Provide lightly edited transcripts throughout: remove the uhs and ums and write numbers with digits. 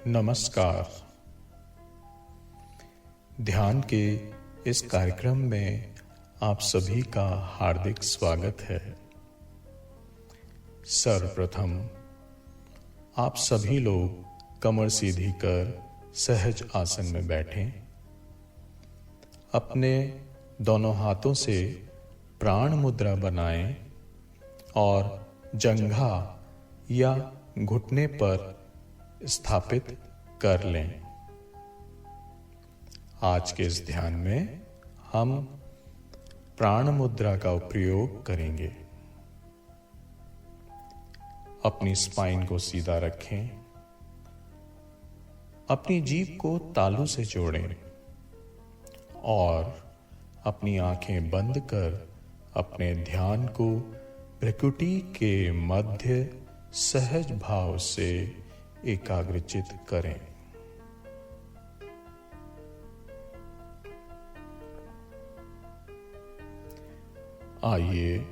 नमस्कार। ध्यान के इस कार्यक्रम में आप सभी का हार्दिक स्वागत है। सर्वप्रथम आप सभी लोग कमर सीधी कर सहज आसन में बैठें। अपने दोनों हाथों से प्राण मुद्रा बनाएं और जंघा या घुटने पर स्थापित कर लें। आज के इस ध्यान में हम प्राण मुद्रा का प्रयोग करेंगे। अपनी स्पाइन को सीधा रखें, अपनी जीभ को तालू से जोड़ें और अपनी आंखें बंद कर अपने ध्यान को भ्रुकुटी के मध्य सहज भाव से एकाग्रचित करें। आइए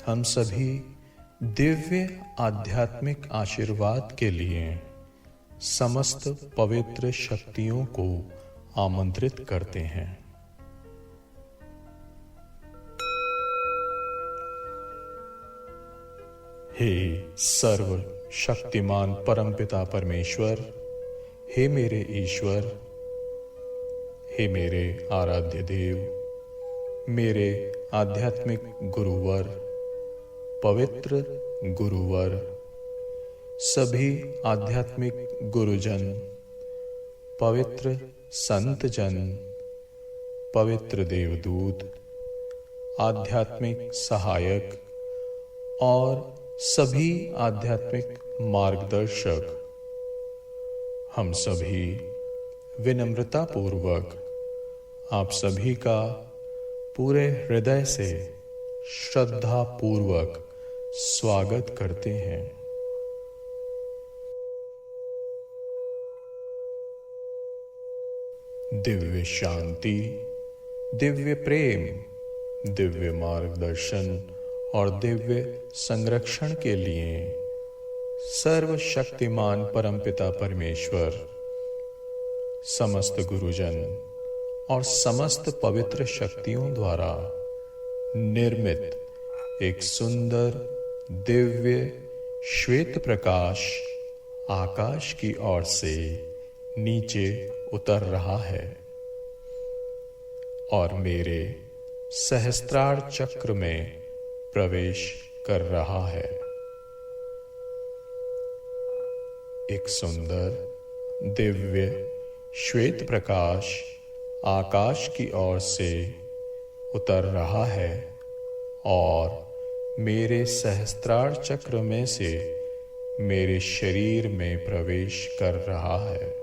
हम सभी दिव्य आध्यात्मिक आशीर्वाद के लिए समस्त पवित्र शक्तियों को आमंत्रित करते हैं। हे सर्व शक्तिमान परमपिता परमेश्वर, हे मेरे ईश्वर, हे मेरे आराध्य देव, मेरे आध्यात्मिक गुरुवर, पवित्र गुरुवर, सभी आध्यात्मिक गुरुजन, पवित्र संतजन, पवित्र देवदूत, आध्यात्मिक सहायक और सभी आध्यात्मिक मार्गदर्शक, हम सभी विनम्रता पूर्वक आप सभी का पूरे हृदय से श्रद्धा पूर्वक स्वागत करते हैं। दिव्य शांति, दिव्य प्रेम, दिव्य मार्गदर्शन और दिव्य संरक्षण के लिए सर्वशक्तिमान परमपिता परमेश्वर, समस्त गुरुजन और समस्त पवित्र शक्तियों द्वारा निर्मित एक सुंदर दिव्य श्वेत प्रकाश आकाश की ओर से नीचे उतर रहा है और मेरे सहस्त्रार चक्र में प्रवेश कर रहा है। एक सुंदर दिव्य श्वेत प्रकाश आकाश की ओर से उतर रहा है और मेरे सहस्त्रार चक्र में से मेरे शरीर में प्रवेश कर रहा है।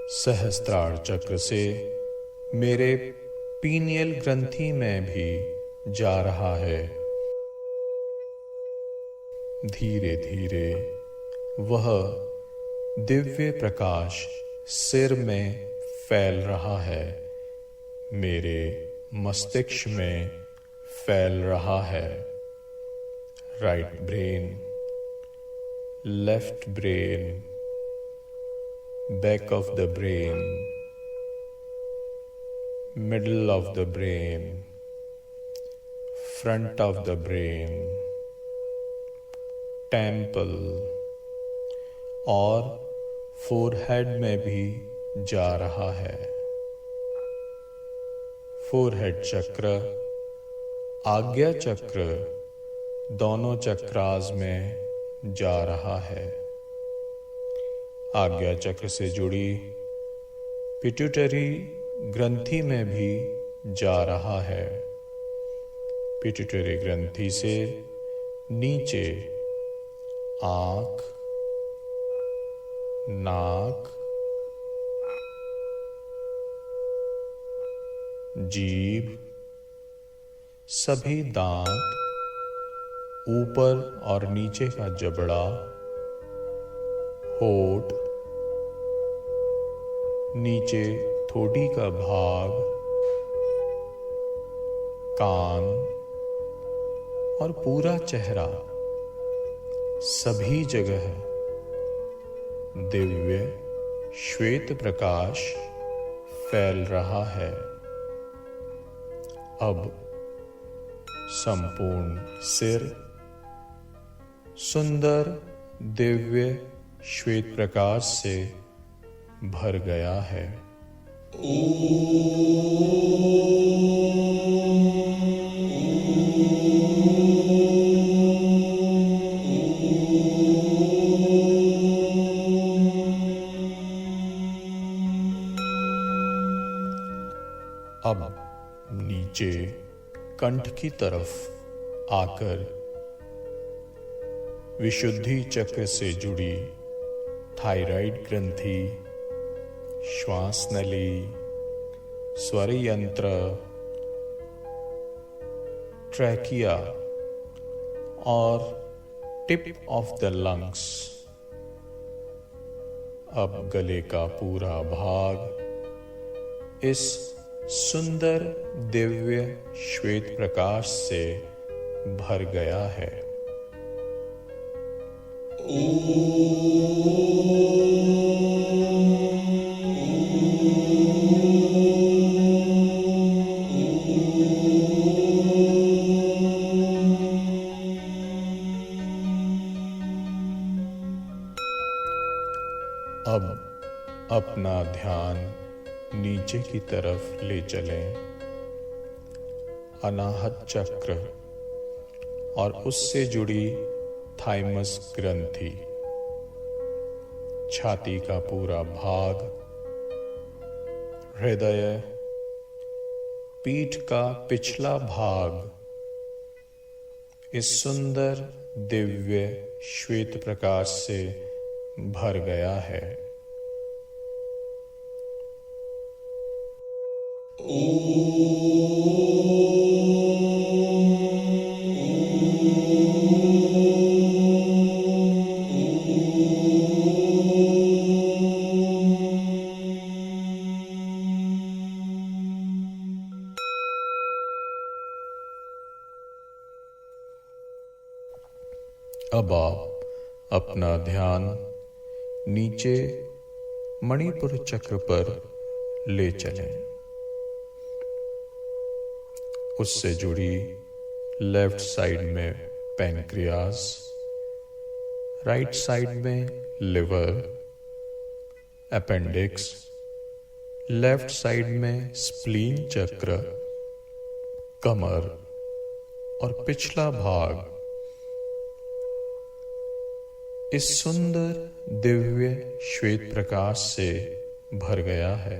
सहस्त्रार चक्र से मेरे पीनियल ग्रंथि में भी जा रहा है। धीरे धीरे वह दिव्य प्रकाश सिर में फैल रहा है, मेरे मस्तिष्क में फैल रहा है। Right brain, left brain, back of the brain, middle of the brain, front of the brain, temple और forehead में भी जा रहा है। forehead चक्र, आज्ञा चक्र दोनों चक्रास में जा रहा है। आज्ञा चक्र से जुड़ी पिट्यूटरी ग्रंथि में भी जा रहा है। पिट्यूटरी ग्रंथि से नीचे आंख, नाक, जीभ, सभी दांत, ऊपर और नीचे का जबड़ा, होठ, नीचे ठोड़ी का भाग, कान और पूरा चेहरा सभी जगह दिव्य श्वेत प्रकाश फैल रहा है। अब संपूर्ण सिर सुंदर दिव्य श्वेत प्रकाश से भर गया है। अब नीचे कंठ की तरफ आकर विशुद्धि चक्र से जुड़ी थायराइड ग्रंथि, श्वास नली, स्वर यंत्र, ट्रैकिया और टिप ऑफ द लंग्स, अब गले का पूरा भाग इस सुंदर दिव्य श्वेत प्रकाश से भर गया है। अब अपना ध्यान नीचे की तरफ ले चलें। अनाहत चक्र और उससे जुड़ी थाइमस ग्रंथि, छाती का पूरा भाग, हृदय, पीठ का पिछला भाग इस सुंदर दिव्य श्वेत प्रकाश से भर गया है। अब आप अपना ध्यान नीचे मणिपुर चक्र पर ले चलें। उससे जुड़ी लेफ्ट साइड में पैंक्रियास, राइट साइड में लिवर, अपेंडिक्स, लेफ्ट साइड में स्प्लीन चक्र, कमर और पिछला भाग इस सुंदर दिव्य श्वेत प्रकाश से भर गया है।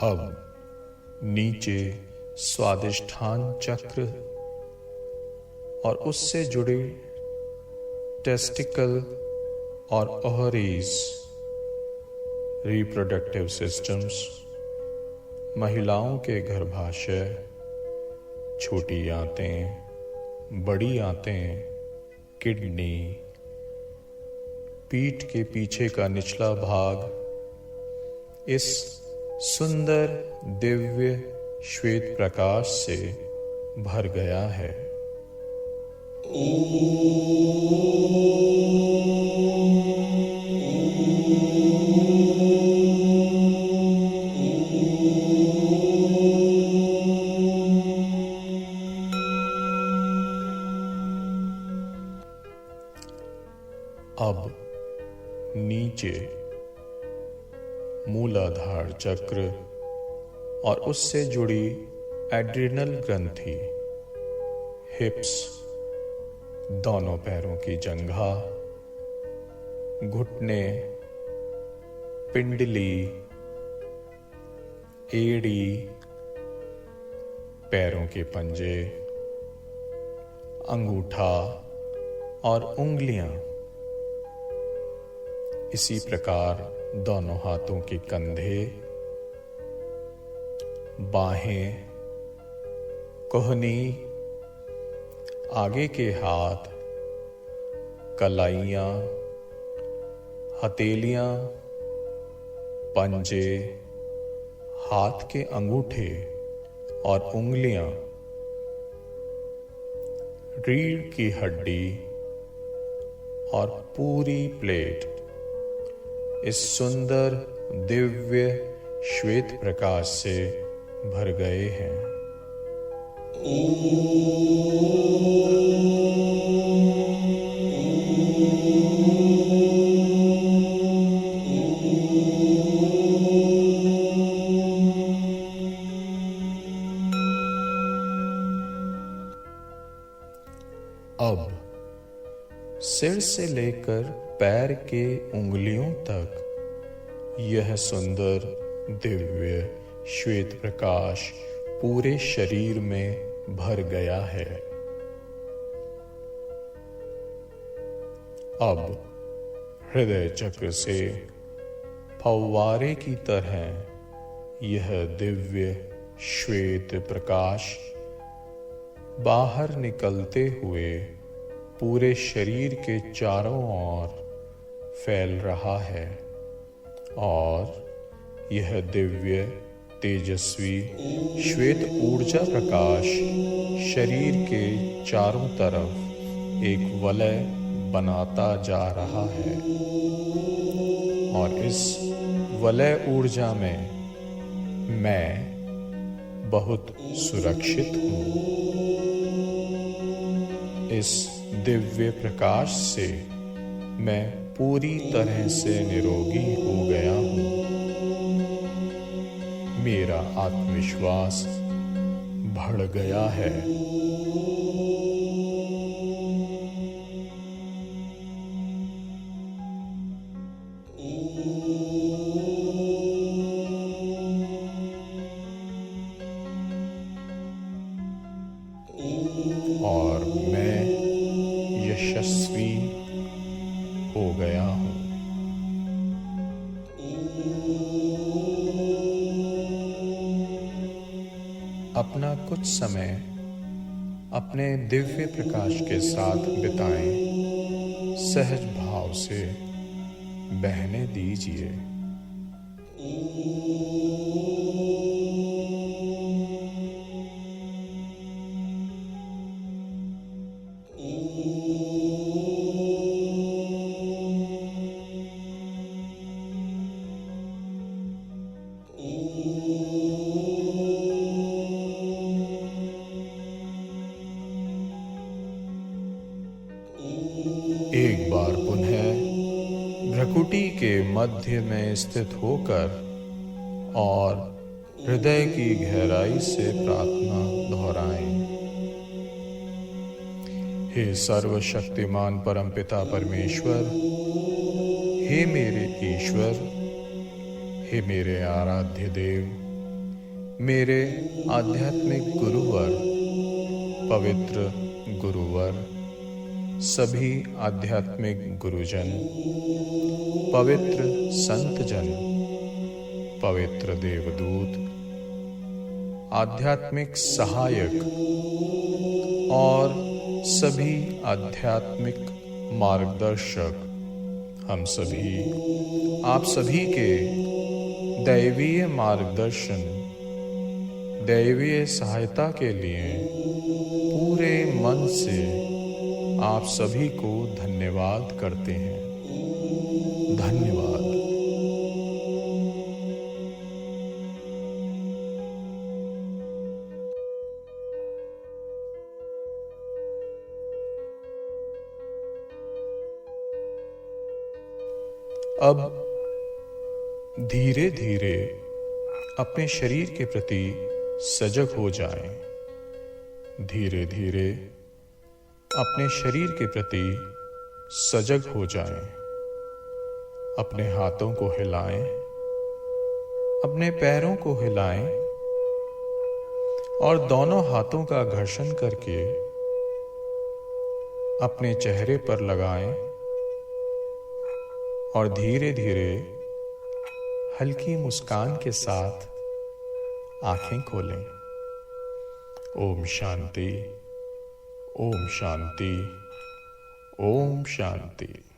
अब नीचे स्वादिष्ठान चक्र और उससे जुड़े टेस्टिकल और ओवरीज, रिप्रोडक्टिव सिस्टम्स, महिलाओं के गर्भाशय, छोटी आंतें, बड़ी आंतें, किडनी, पीठ के पीछे का निचला भाग इस सुंदर दिव्य श्वेत प्रकाश से भर गया है। अब नीचे मूलाधार चक्र और उससे जुड़ी एड्रिनल ग्रंथि, हिप्स, दोनों पैरों की जंघा, घुटने, पिंडली, एड़ी, पैरों के पंजे, अंगूठा और उंगलियां, इसी प्रकार दोनों हाथों के कंधे, बाहें, कोहनी, आगे के हाथ, कलाइयाँ, हथेलियाँ, पंजे, हाथ के अंगूठे और उंगलियाँ, रीढ़ की हड्डी और पूरी प्लेट इस सुंदर दिव्य श्वेत प्रकाश से भर गए हैं। अब सिर से लेकर पैर के उंगलियों तक यह सुंदर दिव्य श्वेत प्रकाश पूरे शरीर में भर गया है। अब हृदय चक्र से फव्वारे की तरह यह दिव्य श्वेत प्रकाश बाहर निकलते हुए पूरे शरीर के चारों ओर फैल रहा है और यह दिव्य तेजस्वी श्वेत ऊर्जा प्रकाश शरीर के चारों तरफ एक वलय बनाता जा रहा है और इस वलय ऊर्जा में मैं बहुत सुरक्षित हूँ। इस दिव्य प्रकाश से मैं पूरी तरह से निरोगी हो गया हूँ। मेरा आत्मविश्वास बढ़ गया है। और मैं यशस्वी हो गया हूँ। अपना कुछ समय अपने दिव्य प्रकाश के साथ बिताएं। सहज भाव से बहने दीजिए। एक बार पुनः भ्रकुटी के मध्य में स्थित होकर और हृदय की गहराई से प्रार्थना दोहराएं। हे सर्वशक्तिमान परमपिता परमेश्वर, हे मेरे ईश्वर, हे मेरे आराध्य देव, मेरे आध्यात्मिक गुरुवर, पवित्र गुरुवर, सभी आध्यात्मिक गुरुजन, पवित्र संतजन, पवित्र देवदूत, आध्यात्मिक सहायक और सभी आध्यात्मिक मार्गदर्शक, हम सभी आप सभी के दैवीय मार्गदर्शन, दैवीय सहायता के लिए पूरे मन से आप सभी को धन्यवाद करते हैं। धन्यवाद। अब धीरे धीरे अपने शरीर के प्रति सजग हो जाएं। धीरे धीरे अपने शरीर के प्रति सजग हो जाएं। अपने हाथों को हिलाएं, अपने पैरों को हिलाएं और दोनों हाथों का घर्षण करके अपने चेहरे पर लगाएं और धीरे धीरे हल्की मुस्कान के साथ आंखें खोलें। ओम शांति, ओम शांति, ओम शांति।